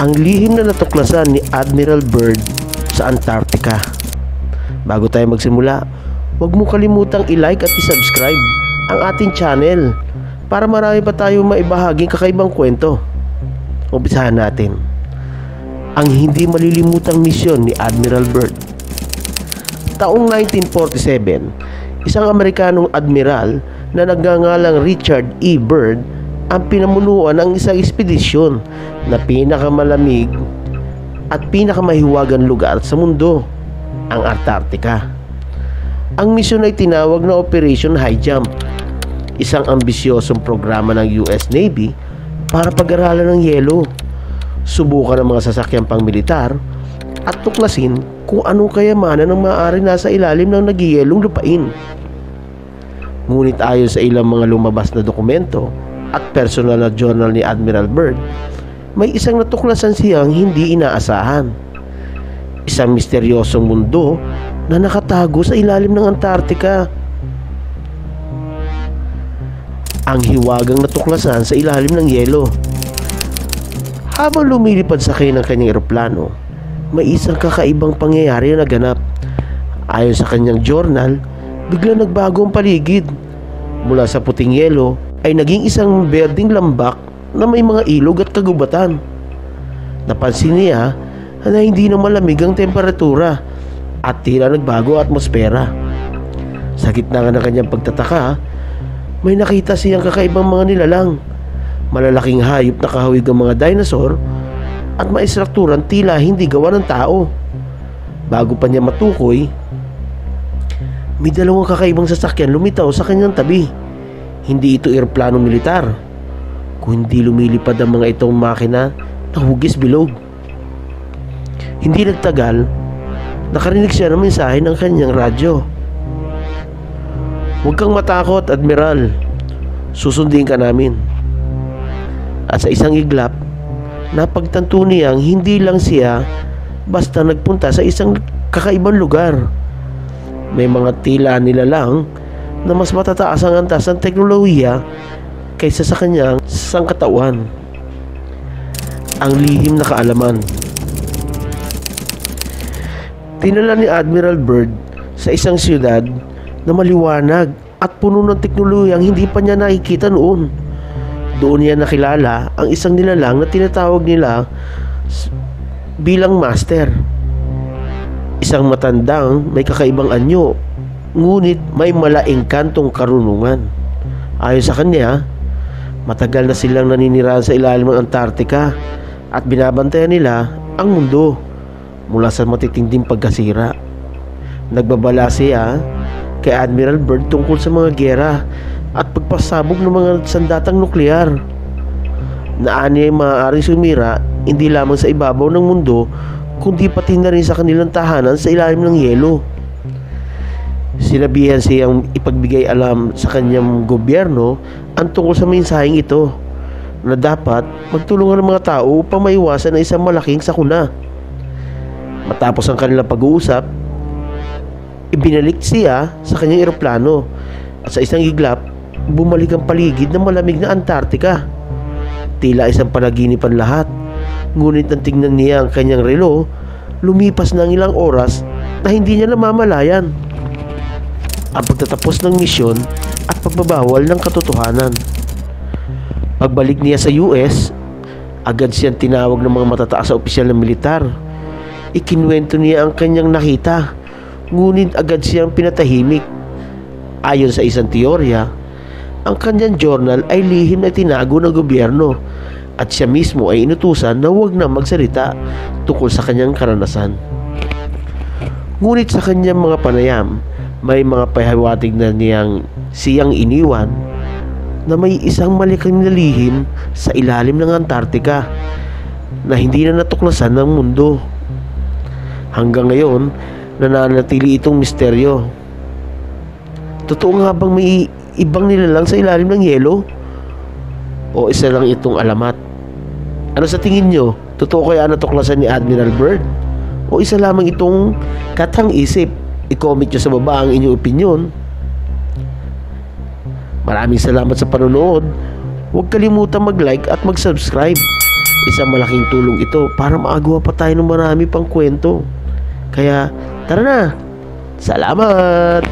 Ang lihim na natuklasan ni Admiral Byrd sa Antarctica. Bago tayo magsimula, huwag mo kalimutang i-like at i-subscribe ang ating channel para marami pa tayo maibahaging kakaibang kwento. Umpisahan natin. Ang hindi malilimutang misyon ni Admiral Byrd. Taong 1947, isang Amerikanong admiral na nagngangalang Richard E. Byrd ang pinamunuan ng isang ekspedisyon na pinakamalamig at pinakamahiwagang lugar sa mundo, ang Antarctica. Ang misyon ay tinawag na Operation High Jump, isang ambisyosong programa ng US Navy para pag-aralan ng yelo, subukan ng mga sasakyang pang-militar at tuklasin kung anong kayamanan ng maaari nasa ilalim ng nagyayelong lupain. Ngunit ayon sa ilang mga lumabas na dokumento at personal na journal ni Admiral Byrd, may isang natuklasan siyang hindi inaasahan. Isang misteryosong mundo na nakatago sa ilalim ng Antarctica. Ang hiwagang natuklasan sa ilalim ng yelo. Habang lumilipad sakay ng kanyang eroplano, may isang kakaibang pangyayari na naganap. Ayon sa kanyang journal, biglang nagbago ang paligid. Mula sa puting yelo ay naging isang berdeng lambak na may mga ilog at kagubatan. Napansin niya na hindi na malamig ang temperatura at tila nagbago ang atmosfera. Sa gitna ng kanyang pagtataka, may nakita siyang kakaibang mga nilalang. Malalaking hayop na kahawig ng mga dinosaur at maistrukturan tila hindi gawa ng tao. Bago pa niya matukoy, may dalawang kakaibang sasakyan lumitaw sa kanyang tabi. Hindi ito eroplanong militar, kundi lumilipad ang mga itong makina na hugis bilog. Hindi nagtagal, nakarinig siya ng mensahe ng kanyang radyo. "Huwag kang matakot, Admiral. Susundin ka namin." At sa isang iglap, napagtanto niyang hindi lang siya basta nagpunta sa isang kakaibang lugar. May mga tila nilalang na mas matataas ang antas ng teknolohiya kaysa sa kanyang sangkatawan. Ang lihim na kaalaman. Dinala ni Admiral Byrd sa isang siyudad na maliwanag at puno ng teknolohiyang hindi pa niya nakikita noon. Doon niya nakilala ang isang nilalang na tinatawag nila bilang Master. Isang matandang may kakaibang anyo, ngunit may malaking kantong karunungan. Ayon sa kanya, matagal na silang naninirahan sa ilalim ng Antarctica at binabantayan nila ang mundo mula sa matitinding pagkasira. Nagbabala siya kay Admiral Byrd tungkol sa mga giyera at pagpasabog ng mga sandatang nuklear na aniya ay maaaring sumira hindi lamang sa ibabaw ng mundo kundi pati na rin sa kanilang tahanan sa ilalim ng yelo. Sinabihan siyang ipagbigay alam sa kanyang gobyerno ang tungkol sa mensaheng ito na dapat magtulungan ng mga tao upang maiwasan ang isang malaking sakuna. Matapos ang kanilang pag-uusap, ibinalik siya sa kanyang eroplano at sa isang iglap, bumalik ang paligid ng malamig na Antarctica. Tila isang panaginip ang lahat. Ngunit nang tingnan niya ang kanyang relo, lumipas na ang ilang oras na hindi niya namamalayan ang pagtatapos ng misyon at pagbabawal ng katotohanan. Pagbalik niya sa US, agad siyang tinawag ng mga matataas na opisyal ng militar. Ikinwento niya ang kanyang nakita, ngunit agad siyang pinatahimik. Ayon sa isang teorya, ang kanyang journal ay lihim na tinago ng gobyerno at siya mismo ay inutusan na huwag na magsalita tungkol sa kanyang karanasan. Ngunit sa kanyang mga panayam, may mga pahiwatig na siyang iniwan na may isang malaking lihim sa ilalim ng Antarctica na hindi na natuklasan ng mundo. Hanggang ngayon, nananatili itong misteryo. Totoo nga bang may ibang nilalang sa ilalim ng yelo? O isa lang itong alamat? Ano sa tingin nyo? Totoo kaya natuklasan ni Admiral Byrd? O isa lamang itong katang-isip? I-comment nyo sa baba ang inyong opinion. Maraming salamat sa panonood. Huwag kalimutang mag-like at mag-subscribe Isang malaking tulong ito para makagawa pa tayo ng marami pang kwento. Kaya tara na! Salamat!